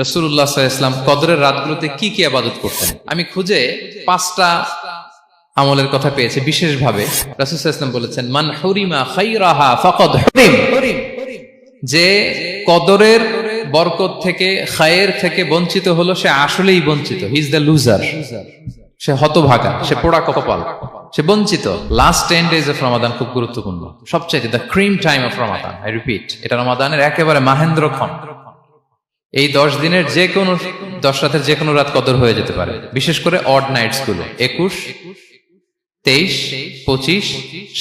রাসূলুল্লাহ সাল্লাল্লাহু আলাইহি ওয়াসাল্লাম কদরের রাতগুলোতে কি কি ইবাদত করতেন। আমি খুঁজে 5টা আমলের কথা পেয়েছি বিশেষভাবে। রাসূল সাল্লাল্লাহু আলাইহি ওয়াসাল্লাম বলেছেন, মান হুরিমা খায়রাহা ফাকাদ হুরিম, যে কদরের বরকত থেকে খায়ের থেকে বঞ্চিত হলো সে আসলেই বঞ্চিত। হি ইজ দ্য লুজার, সে হতভাগা, সে পোড়া কপাল, সে বঞ্চিত। লাস্ট 10 days অফ রমাদান খুব গুরুত্বপূর্ণ, সবচাইতে the cream time of Ramadan. I repeat, এটা রমাদানের একেবারে মাহেন্দ্রক্ষণ। এই 10 দিনের যে কোনো 10 রাতের যে কোনো রাত কদর হয়ে যেতে পারে, বিশেষ করে অড নাইটস গুলো 21, 23, 25,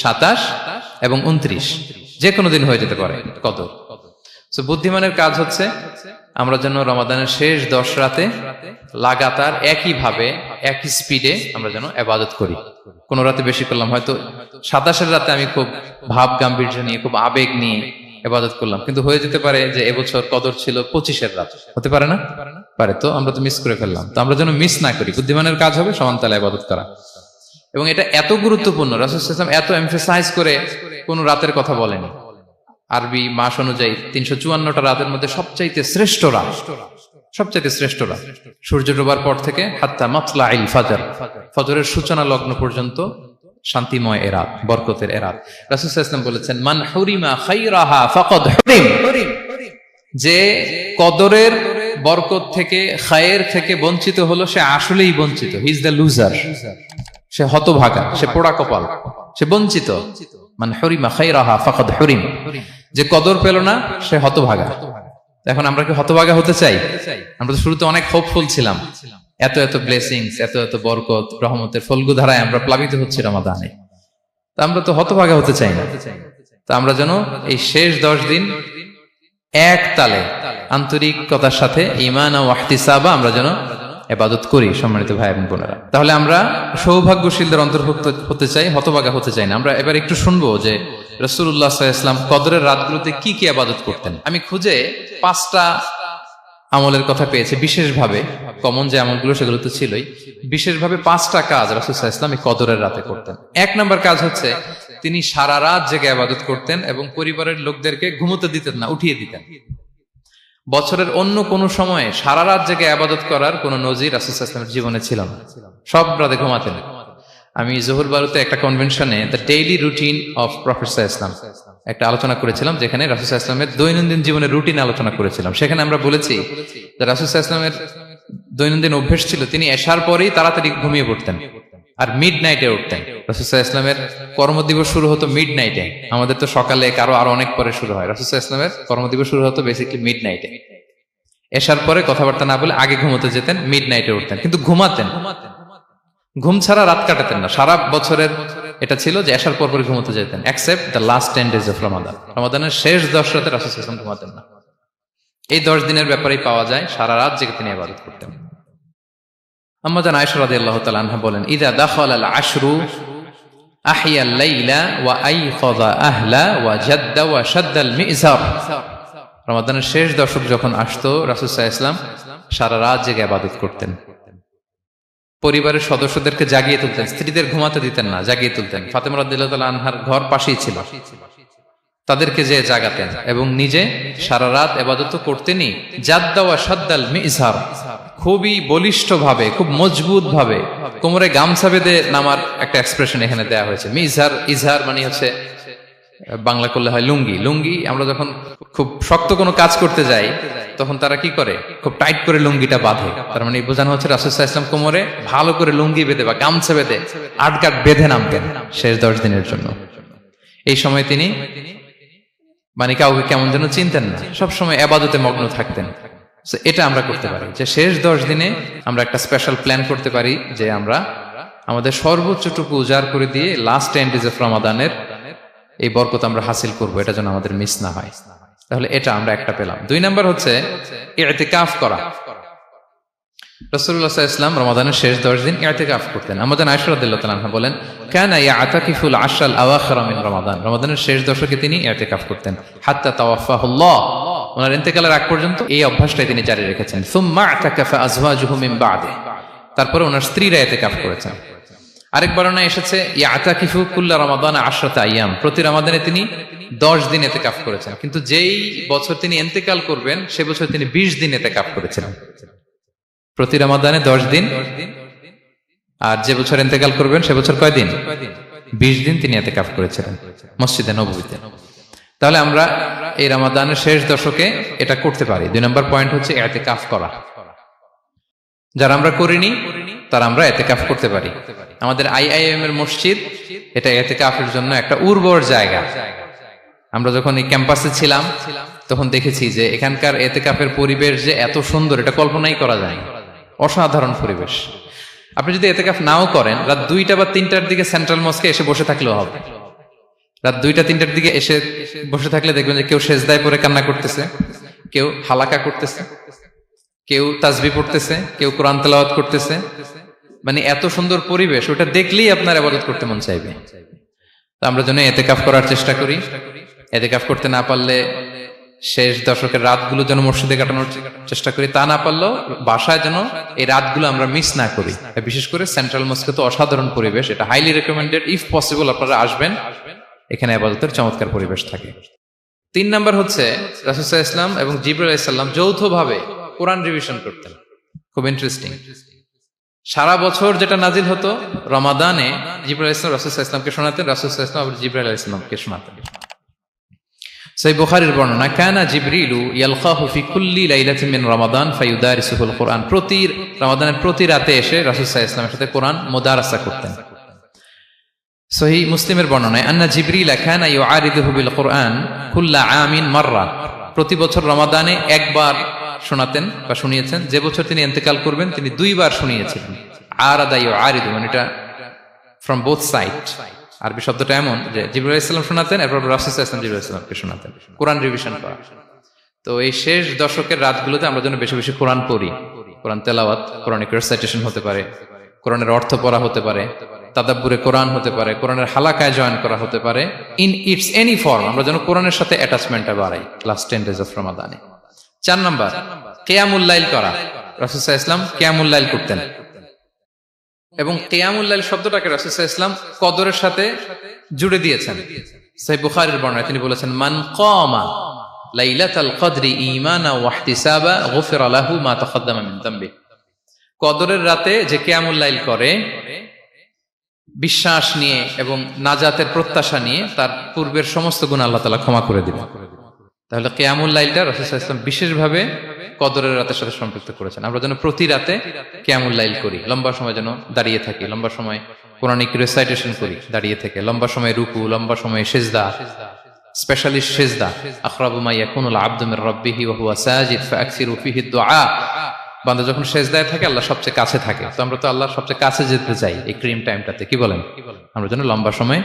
27 এবং 29, যে কোনো দিন হয়ে যেতে পারে কদর। সো বুদ্ধিমানের কাজ হচ্ছে আমরা যেন রমাদানের শেষ 10 রাতে লাগাতার একইভাবে একই স্পিডে আমরা যেন ইবাদত করি। কোন রাতে বেশি করলাম, হয়তো 27 রাতে আমি খুব ভাব গাম্ভীর্য নিয়ে, খুব আবেগ নিয়ে ইবাদত করলাম, কিন্তু হয়ে যেতে পারে যে এবছর কদর ছিল 25 রাত, হতে পারে না? পারে। তো আমরা তো মিস করে ফেললাম। তো আমরা যেন মিস না করি। বুদ্ধিমানের কাজ হবে সমানতালে ইবাদত করা, এবং এটা এত গুরুত্বপূর্ণ। রাসূল সাল্লাল্লাহু আলাইহি ওয়াসাল্লাম এত এমফাসাইজ করে কোন রাতের কথা বলেনি। আরবি মাস অনুযায়ী 354টা রাতের মধ্যে সবচাইতে শ্রেষ্ঠ রাত, সবচাইতে শ্রেষ্ঠ রাত সূর্য ডোবার পর থেকে হাত্তা মাতলাইল ফাজর, ফজরের সূচনা লগ্ন পর্যন্ত শান্তিময় এ রাত, বরকতের এ রাত। রাসূল সাল্লাল্লাহু আলাইহি ওয়াসাল্লাম বলেছেন, মান হুরিমা খায়রাহা ফাকাদ হুরিম, যে কদরের বরকত থেকে খায়ের থেকে বঞ্চিত হলো সে আসলেই বঞ্চিত। হি ইজ দ্য লুজার, সে হতভাগা, সে পোড়া কপাল, সে বঞ্চিত। মান হুরিমা খায়রাহা ফাকাদ হুরিম, যে কদর পেল না সে হতভাগা। এখন আমরা কি হতভাগা হতে চাই? আমরা তো শুরুতে অনেক হোপফুল ছিলাম, এত এত ব্লেসিংস, এত এত বরকত, রহমতের ফলগু ধারায় আমরা প্লাবিত হচ্ছি রমাদানে। তা আমরা তো হতভাগা হতে চাই না। তা আমরা যেন এই শেষ 10 দিন এক তালে আন্তরিকতার সাথে ঈমান ও ইহতিসাবা আমরা যেন ইবাদত করি। সম্মানিত ভাই এবং বোনেরা, তাহলে আমরা সৌভাগ্যশীলদের অন্তর্ভুক্ত হতে চাই, হতভাগা হতে চাই না। আমরা এবার একটু শুনবো যে রাসূলুল্লাহ সাল্লাল্লাহু আলাইহি ওয়াসাল্লাম কদরের রাতগুলোতে কি কি ইবাদত করতেন। আমি খুঁজে 5টা আমলের কথা পেয়েছি বিশেষভাবে। কমন যে আমলগুলো সেগুলো তো ছিলই, বিশেষভাবে 5টা কাজ রাসূল সাল্লাল্লাহু আলাইহি ওয়াসাল্লাম এই কদরের রাতে করতেন। 1 নম্বর কাজ হচ্ছে তিনি সারা রাত জেগে ইবাদত করতেন এবং পরিবারের লোকদেরকে ঘুমোতে দিতেন না, উঠিয়ে দিতেন। বছরের অন্য কোন সময়ে সারা রাত জেগে ইবাদত করার কোন নজির রাসূল সাল্লাল্লাহু আলাইহি ওয়াসাল্লামের জীবনে ছিল না। সব রাতে ঘুমাতেন। আমি জোহর বারুতে একটা কনভেনশনে the daily routine of prophet সাল্লাল্লাহু আলাইহি ওয়াসাল্লাম একটা আলোচনা করেছিলাম, যেখানে রাসূল সাল্লাল্লাহু আলাইহি ওয়াসাল্লামের দৈনন্দিন জীবনের রুটিন আলোচনা করেছিলাম। সেখানে আমরা বলেছি যে রাসূল সাল্লাল্লাহু আলাইহি ওয়াসাল্লামের দৈনন্দিন অভ্যাস ছিল তিনি এশার পরেই তাড়াতাড়ি ঘুমিয়ে পড়তেন আর মিড নাইটে উঠতেন। রাসূল সাল্লাল্লাহু আলাইহি ওয়াসাল্লামের কর্মদিবস শুরু হতো মিড নাইটে। আমাদের তো সকালে কারো আরো অনেক পরে শুরু হয়। রাসূল সাল্লাল্লাহু আলাইহি ওয়াসাল্লামের কর্মদিবস শুরু হতো বেসিক্যালি মিড নাইটে। এশার পরে কথাবার্তা না বলে আগে ঘুমোতে যেতেন, মিড নাইটে উঠতেন, কিন্তু ঘুমাতেন। ঘুম ছাড়া রাত কাটাতেন না। সারা বছরের এটা ছিল যে এশার পর পরে ঘুমোতে যেতেন, except the last 10 days of Ramadan. রমাদানের শেষ 10 রাতে রাসূল সাল্লাল্লাহু আলাইহি ওয়াসাল্লাম ঘুমাতেন না। এই 10 দিনের ব্যাপারেই পাওয়া যায় সারা রাত জেগে তিনি ইবাদত করতেন। আম্মা জান আয়েশা রাদিয়াল্লাহু তাআলা আনহা বলেন, ইযা দাখালাল আশরু আহিয়াল লাইলা ওয়া আইকাযা আহলা ওয়া জাদ্দা ওয়া শাদ্দাল মিজার। রমাদানের শেষ দশক যখন আসতো রাসূল সাল্লাল্লাহু আলাইহি ওয়াসাল্লাম সারা রাত জেগে ইবাদত করতেন। পরিবারের সদস্যদেরকে জাগিয়ে তুলতেন, স্ত্রীদের ঘুমাতে দিতেন না, জাগিয়ে তুলতেন। ফাতেমা রাদিয়াল্লাহু তাআলা আনহার ঘর পাশেই ছিল, তাদেরকে যে জাগাতেন এবং নিজে সারা রাত ইবাদত করতেনই। জাদ্দা ওয়া শাদ্দাল মিজার, খুবই বলিষ্ঠ ভাবে, খুব মজবুত ভাবে কোমরে গামছা বেঁধে নামার একটা এক্সপ্রেশন এখানে দেওয়া হয়েছে। মিজার, ইজহার মানে হচ্ছে বাংলা করলে হয় লুঙ্গি। লুঙ্গি আমরা যখন খুব শক্ত কোনো কাজ করতে যাই তখন তারা কি করে, খুব টাইট করে লুঙ্গিটা বাঁধে। তার মানে বোঝানো হচ্ছে রাসূল সাল্লাল্লাহু আলাইহি ওয়াসাল্লাম কোমরে ভালো করে লুঙ্গি বেঁধে বা গামছা বেঁধে আটকাট বেঁধে নামতেন শেষ 10 দিনের জন্য। এই সময় তিনি মানে কাউকে কেমন যেন চিনতেন না, সবসময় ইবাদতে মগ্ন থাকতেন। এটা আমরা করতে পারি যে শেষ 10 দিনে আমরা একটা স্পেশাল প্ল্যান করতে পারি যে আমরা আমাদের সর্বোচ্চটুকু উজাড় করে দিয়ে লাস্ট 10 days অফ রমাদানের এই বরকত আমরা হাসিল করব, এটা যেন আমাদের মিস না হয়। তাহলে এটা আমরা একটা পেলাম। 2 নাম্বার হচ্ছে ইতিকাফ করা। রাসূলুল্লাহ সাল্লাল্লাহু আলাইহি ওয়াসাল্লাম রমাদানের শেষ 10 দিন ইতিকাফ করতেন। আমাদের আয়েশা রাদিয়াল্লাহু তাআলা আনহা বলেন, কানা ইয়াতাকিফুল আশরাল আওয়াখির মিন রমাদান। রমাদানের শেষ দশকে তিনি ইতিকাফ করতেন হাত্তা তাওয়াফাহুল্লাহ, ওনার ইন্তেকালের আগ পর্যন্ত এই অভ্যাসটাই তিনি জারি রেখেছেন। সুম্মা আতাকাফা আজওয়াজুহু মিন বাদে, তারপরে ওনার স্ত্রীরা ইতিকাফ করেছেন। আরেক বর্ণনায় এসেছে ইয়াতাকিফু কুল্লা রমাদান 10 আইয়াম, প্রতি রমাদানে তিনি 10 দিন ইতিকাফ করেছেন, কিন্তু যেই বছর তিনি ইন্তেকাল করবেন সে বছর তিনি 20 দিন ইতিকাফ করেছিলেন। প্রতি রমাদানে 10 দিন, আর যে বছর ইন্তেকাল করবেন সে বছর কয় দিন? 20 দিন তিনি ইতিকাফ করেছিলেন মসজিদে নববীতে। তাহলে আমরা এই রমাদানের শেষ দশকে এটা করতে পারি। 2 নম্বর পয়েন্ট হচ্ছে ইতিকাফ করা। যারা আমরা করিনি তারা আমরা ইতিকাফ করতে পারি। আমাদের আইআইএম এর মসজিদ এটা ইতিকাফের জন্য একটা উর্বর জায়গা। আমরা যখন এই ক্যাম্পাসে ছিলাম তখন দেখেছি যে এখানকার ইতিকাফের পরিবেশ যে এত সুন্দর এটা কল্পনাই করা যায় না। অসাধারণ পরিবেশ। আপনি যদি ইতিকাফ নাও করেন, রাত 2টা বা 3টার দিকে সেন্ট্রাল মস্কে এসে বসে থাকলেও হবে। রাত 2টা 3টার দিকে এসে বসে থাকলে দেখবেন যে কেউ সেজদায় পড়ে কান্না করতেছে, কেউ হালাকা করতেছে, কেউ তাসবিহ পড়তেছে, কেউ কোরআন তেলাওয়াত করতেছে। মানে এত সুন্দর পরিবেশ, ওটা দেখলেই আপনার ইবাদত করতে মন চাইবে। তো আমরা যেন ইতিকাফ করার চেষ্টা করি। ইতিকাফ করতে না পারলে শেষ দশকের রাতগুলো যেন মসজিদে কাটানোর চেষ্টা করি, তা না পারলেও বাসায় যেন এই রাতগুলো আমরা মিস না করি। বিশেষ করে সেন্ট্রাল মস্কে তো অসাধারণ পরিবেশ, এটা হাইলি রেকমেন্ডেড। ইফ পসিবল আপনারা আসবেন, এখানে ইবাদতের চমৎকার পরিবেশ থাকে। 3 নাম্বার হচ্ছে রাসূল সাল্লাল্লাহু আলাইহি ওয়াসাল্লাম এবং জিবরাইল আলাইহিস সালাম যৌথভাবে কোরআন রিভিশন করতেন। খুব ইন্টারেস্টিং। সারা বছর যেটা নাজিল হতো, রমাদানে জিবরাইল আলাইহিস সালাম রাসূল সাল্লাল্লাহু আলাইহি ওয়াসাল্লামকে শোনাতেন, রাসূল সাল্লাল্লাহু আলাইহি ওয়াসাল্লাম আবার জিবরাইল আলাইহিস সালামকে শোনাতেন। সহিহ বুখারীর বর্ণনা, কানা জিবরিলু ইয়ালকাহু ফি কুল্লি লাইলাতিন মিন রমাদান ফায়ুদারিসুহুল কুরআন। প্রতি রমাদানের প্রতি রাতে এসে রাসূল সাল্লাল্লাহু আলাইহি ওয়াসাল্লামের সাথে কোরআন মুদারাসা করতেন। সহিহ মুসলিমের বর্ণনায়, আন্না জিবরিল কানা ইউআরিদুহু বিল কুরআন কুল্লা আমিন মাররা। প্রতি বছর রমাদানে একবার শোনাতেন বা শুনিয়েছেন, যে বছর তিনি ইন্তেকাল করবেন তিনি 2 বার শুনিয়েছিলেন। আরাদা ইউআরিদু মানে এটা ফ্রম বোথ সাইড। আরবি শব্দটা এমন যে জিবরাইল আলাইহিস সালাম শোনাতেন, এরপর রাসূল সাল্লাল্লাহু আলাইহি ওয়াসাল্লাম জিবরাইল আলাইহিস সালামকে শোনাতেন। কোরআন রিভিশন করা। তো এই শেষ দশকের রাতগুলোতে আমরা যেন বেশি বেশি কোরআন পড়ি। কোরআন তেলাওয়াত, কোরআনিক রিসাইটেশন হতে পারে, কোরআনের অর্থ পড়া হতে পারে, তাদাব্বুরে কোরআন হতে পারে, কোরআনের হালাকায় জয়েন করা হতে পারে। ইন ইটস এনি ফর্ম আমরা যেন কোরআনের সাথে অ্যাটাচমেন্টটা বাড়াই লাস্ট 10 days অফ রমাদানে। 4 নাম্বার, কিয়ামুল লাইল করা। রাসূল সাল্লাল্লাহু আলাইহি ওয়াসাল্লাম কিয়ামুল লাইল করতেন, এবং কিয়ামুল লাইল শব্দটাকে রাসূল সাল্লাল্লাহু আলাইহি ওয়াসাল্লাম কদরের সাথে জুড়ে দিয়েছেন। সহিহ বুখারীর বর্ণনায় তিনি বলেছেন, মান কামা লাইলাতাল কদরি ঈমানা ওয়া ইহতিসাবা গুফিরা লাহু মা তাকাদ্দামা মিন যামবি। কদরের রাতে যে কিয়ামুল লাইল করে বিশ্বাস নিয়ে এবং নাজাতের প্রত্যাশা নিয়ে, তার পূর্বের সমস্ত গুনাহ আল্লাহ তাআলা ক্ষমা করে দিবেন। তাহলে কিয়ামুল লাইলটা রাসূল সাল্লাল্লাহু আলাইহি ওয়াসাল্লাম বিশেষভাবে কদরের রাতের সাথে সম্পৃক্ত করেছেন। আমরা যেন প্রতি রাতে কিয়ামুল লাইল করি, লম্বা সময় যেন দাঁড়িয়ে থাকি, লম্বা সময় কোরআনিক রিসাইটেশন করি দাঁড়িয়ে থেকে, লম্বা সময় রুকু, লম্বা সময় সিজদা, স্পেশালি সিজদা। আখরাবু মা ইয়াকুনুল আবদু মির রাব্বিহি ওয়া হুয়া সাজিদ ফাআকসিরু ফিহি দুআ। বান্দা যখন সিজদায় থাকে আল্লাহ সবচেয়ে কাছে থাকে। তো আমরা তো আল্লাহর সবচেয়ে কাছে যেতে চাই এই ক্রিম টাইমটাতে, কি বলেন? আমরা যেন লম্বা সময়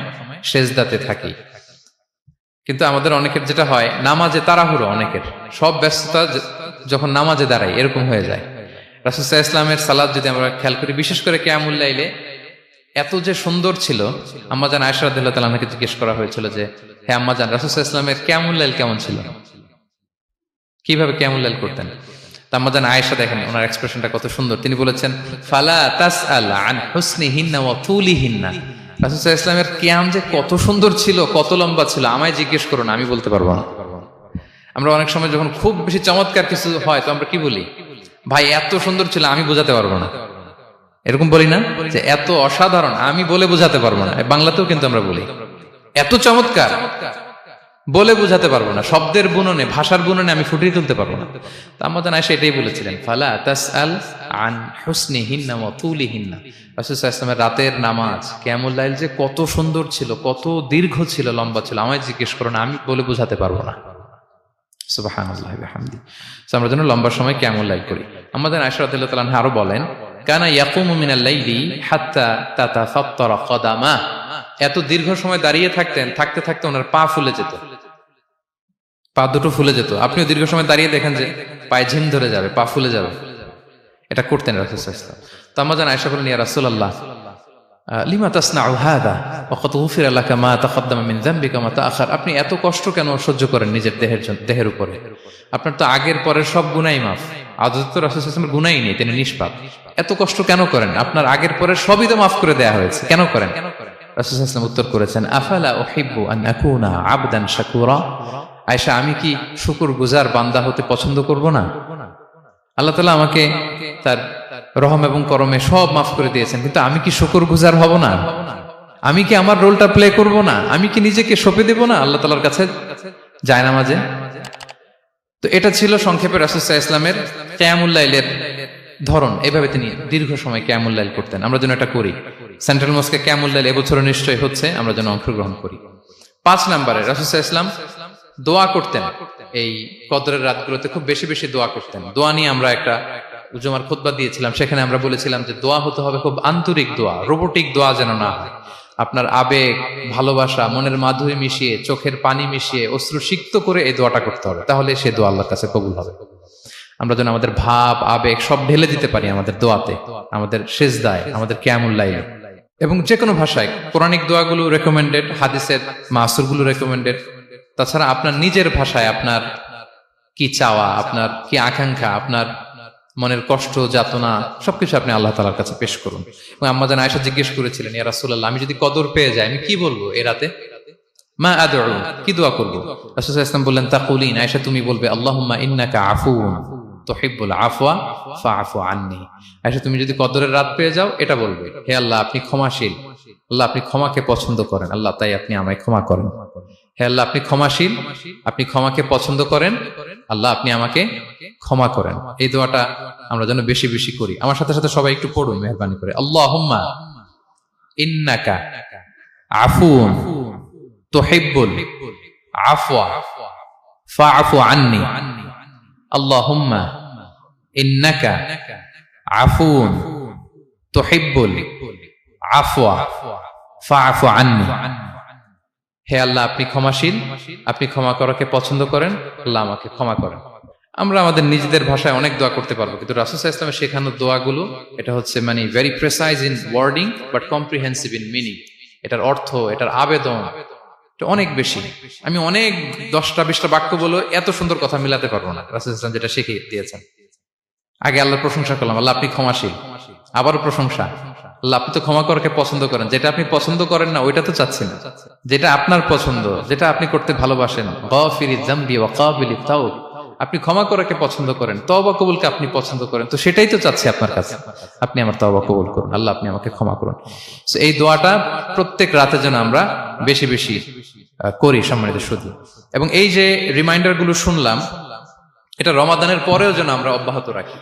সিজদাতে থাকি। কিন্তু আমাদের অনেকের যেটা হয়, নামাজে তাড়াহুড়ো, অনেকের সব ব্যস্ততা যখন নামাজে দাঁড়াই এরকম হয়ে যায়। রাসূল সাল্লাল্লাহু আলাইহি ওয়াসাল্লামের সালাত যদি আমরা খেয়াল করি, বিশেষ করে কিয়ামুল লাইলে এত যে সুন্দর ছিল। আম্মাজান আয়েশা রাদিয়াল্লাহু তাআলা আনহাকে জিজ্ঞেস করা হয়েছিল যে, হে আম্মাজান, রাসূল সাল্লাল্লাহু আলাইহি ওয়াসাল্লামের কিয়ামুল লাইল কেমন ছিল, কিভাবে কিয়ামুল লাইল করতেন? আম্মাজান আয়েশা, দেখেন ওনার এক্সপ্রেশনটা কত সুন্দর। তিনি বলেছেন, ফালা তাসআল আন হুসনিহিন্না ওয়া তুলিহিন্না। রাসূল সাল্লাল্লাহু আলাইহি ওয়াসাল্লামের কিয়াম যে কত সুন্দর ছিল, কত লম্বা ছিল, আমায় জিজ্ঞেস করো না, আমি বলতে পারবো না। আমরা অনেক সময় যখন খুব বেশি চমৎকার কিছু হয় তো আমরা কি বলি, ভাই এত সুন্দর ছিল, আমি বোঝাতে পারবো না। এরকম বলি না যে এত অসাধারণ, আমি বলে বোঝাতে পারবো না। বাংলাতেও কিন্তু আমরা বলি এত চমৎকার, বলে বোঝাতে পারবো না, শব্দের বুননে, ভাষার বুননে আমি ফুটিয়ে তুলতে পারবো না। তো আম্মাজান আয়েশা এটাই বলেছিলেন, ফালা তাসআল আন হুসনিহিন্না ওয়া তুলিহিন্না। রাসূল সাল্লাল্লাহু আলাইহি ওয়াসাল্লামের রাতের নামাজ কিয়ামুল লাইল যে কত সুন্দর ছিল, কত দীর্ঘ ছিল, লম্বা ছিল, আমায় জিজ্ঞেস করো না, আমি বলে বোঝাতে পারবো না। সুবহানাল্লাহি ওয়া বিহামদি। সো আমরা যেন লম্বা সময় কিয়ামুল লাইল করি। আম্মাজান আয়েশা রাদিয়াল্লাহু তাআলা আনহা আরো বলেন, কানা ইয়াকুমু মিনাল লাইলি হাত্তা তাতাফাত্তারা কদামা। এত দীর্ঘ সময় দাঁড়িয়ে থাকতেন, থাকতে থাকতে ওনার পা ফুলে যেত, পা দুটো ফুলে যেত। আপনিও দীর্ঘ সময় দাঁড়িয়ে দেখেন যে পায়ে ঝিম ধরে যাবে, পা ফুলে যাবে। এটা করতেন রাসূল সাল্লাল্লাহু আলাইহি ওয়াসাল্লাম। তো আম্মাজান আয়েশা বলেন, ইয়া রাসূলুল্লাহ লিমা তাসনাউ হাযা ওয়া ক্বাদ গুফিরা লাকা মা তাকাদ্দামা মিন যামবিকা মা তাআখার। আপনি এত কষ্ট কেন সহ্য করেন নিজের দেহের উপরে? আপনার তো আগের পরের সব গুনাহ মাফ। আদতে তো রাসূল সাল্লাল্লাহু আলাইহি ওয়াসাল্লামের গুনাহই নেই, তিনি নিষ্পাপ। এত কষ্ট কেন করেন? আপনার আগের পরের সবই তো মাফ করে দেয়া হয়েছে, কেন করেন? রাসূল সাল্লাল্লাহু আলাইহি ওয়াসাল্লাম উত্তর করেছেন, আফালা উহিব্বু আন আকুনা আবদান শাকুরা। আয়েশা, আমি কি শুকরগুজার বান্দা হতে পছন্দ করব না? আল্লাহ তাআলা আমাকে তার রহম এবং করমে সব মাফ করে দিয়েছেন, কিন্তু আমি কি শুকরগুজার হব না? আমি কি আমার রোলটা প্লে করব না? আমি কি নিজেকে সঁপে দেব না আল্লাহ তাআলার কাছে জায়নামাজে? তো এটা ছিল সংক্ষেপে রাসূল সাল্লাল্লাহু আলাইহি ওয়াসাল্লামের কিয়ামুল লাইলের ধরন। এভাবে তিনি দীর্ঘ সময় কিয়ামুল লাইল করতেন। আমরা যেন এটা করি। সেন্ট্রাল মস্কে কিয়ামুল লাইল এবছর নিশ্চয়ই হচ্ছে, আমরা যেন অংশগ্রহণ করি। 5 নম্বরে রাসূল সাল্লাল্লাহু আলাইহি ওয়াসাল্লাম দোয়া করতেন। এই কদরের রাতগুলোতে খুব বেশি বেশি দোয়া করতেন। দোয়া নিয়ে আমরা একটা জুমার খুতবা দিয়েছিলাম, সেখানে আমরা বলেছিলাম যে দোয়া হতে হবে খুব আন্তরিক দোয়া, রোবোটিক দোয়া যেন না হয়। আপনার আবেগ, ভালোবাসা, মনের মাধুরী মিশিয়ে, চোখের পানি মিশিয়ে, অশ্রু সিক্ত করে এই দোয়াটা করতে হবে, তাহলে সে দোয়া আল্লাহর কাছে কবুল হবে। আমরা যেন আমাদের ভাব, আবেগ সব ঢেলে দিতে পারি আমাদের দোয়াতে, আমাদের সেজদায়, আমাদের কিয়ামুল লাইলে। এবং যে কোনো ভাষায় কোরআনিক দোয়াগুলো রেকমেন্ডেড, হাদিসের মাসুরগুলো রেকমেন্ডেড। তাছাড়া আপনার নিজের ভাষায় আপনার কি চাওয়া, আপনার কি আকাঙ্ক্ষা, আপনার মনের কষ্ট, যাতনা সবকিছু আপনি আল্লাহ তাআলার কাছে পেশ করুন। এবং আম্মা জান আয়েশা জিজ্ঞেস করেছিলেন, ইয়া রাসূলুল্লাহ, আমি যদি কদর পেয়ে যাই আমি কি বলবো এই রাতে? মা আদউ, কি দোয়া করব? রাসূল সাল্লাল্লাহু আলাইহি ওয়াসাল্লাম বললেন, তাকুলিন, আয়েশা তুমি বলবে, আল্লাহুম্মা ইন্নাকা আফুউন তুহিব্বুল আফওয়া ফাআফু আন্নি। আয়েশা তুমি যদি কদরের রাত পেয়ে যাও এটা বলবে, হে আল্লাহ আপনি ক্ষমাশীল, আল্লাহ আপনি ক্ষমাকে পছন্দ করেন, আল্লাহ তাই আপনি আমায় ক্ষমা করেন। হে আল্লাহ আপনি ক্ষমাশীল, আপনি ক্ষমাকে পছন্দ করেন, আল্লাহ আপনি আমাকে ক্ষমা করেন। এই দোয়াটা আমরা যেন বেশি বেশি করি। আমার সাথে সাথে সবাই একটু পড়ুন মেহেরবানি করে। আল্লাহুম্মা ইন্নাকা আফুউন তুহিব্বুল আফওয়া ফাআফু আন্নি। আল্লাহুম্মা ইন্নাকা আফুউন তুহিব্বুল আফওয়া ফাআফু আন্নি। হে আল্লাহ আপনি ক্ষমাশীল, আপনি ক্ষমা করাকে পছন্দ করেন, আল্লাহ আমাকে ক্ষমা করেন। আমরা আমাদের নিজেদের ভাষায় অনেক দোয়া করতে পারবো, কিন্তু রাসূল সাল্লাল্লাহু আলাইহি ওয়াসাল্লামের শেখানো দোয়াগুলো এটা হচ্ছে মানে very precise in wording but comprehensive in meaning. এটার অর্থ, এটার আবেদন এটা অনেক বেশি। আমি অনেক 10টা 20টা বাক্য বলে এত সুন্দর কথা মিলাতে পারবো না। রাসূল সাল্লাল্লাহু আলাইহি ওয়াসাল্লাম যেটা শিখিয়ে দিয়েছেন, আগে আল্লাহর প্রশংসা করলাম, আল্লাহ আপনি ক্ষমাশীল, আবারও প্রশংসা, আল্লাহ আপনি তো ক্ষমা করাকে পছন্দ করেন। যেটা আপনি পছন্দ করেন না ওইটা তো চাচ্ছেন না, যেটা আপনার পছন্দ, যেটা আপনি করতে ভালোবাসেন, গাফিরিয যামবি ওয়া কাবিলিত তাওব, আপনি ক্ষমা করাকে পছন্দ করেন, তওবা কবুলকে আপনি পছন্দ করেন, তো সেটাই তো চাচ্ছি আপনার কাছে, আপনি আমার তওবা কবুল করুন, আল্লাহ আপনি আমাকে ক্ষমা করুন। সো এই দোয়াটা প্রত্যেক রাতে যেন আমরা বেশি বেশি করি সম্মানিত সুধী। এবং এই যে রিমাইন্ডার গুলো শুনলাম, এটা রমাদানের পরেও যেন আমরা অব্যাহত রাখি।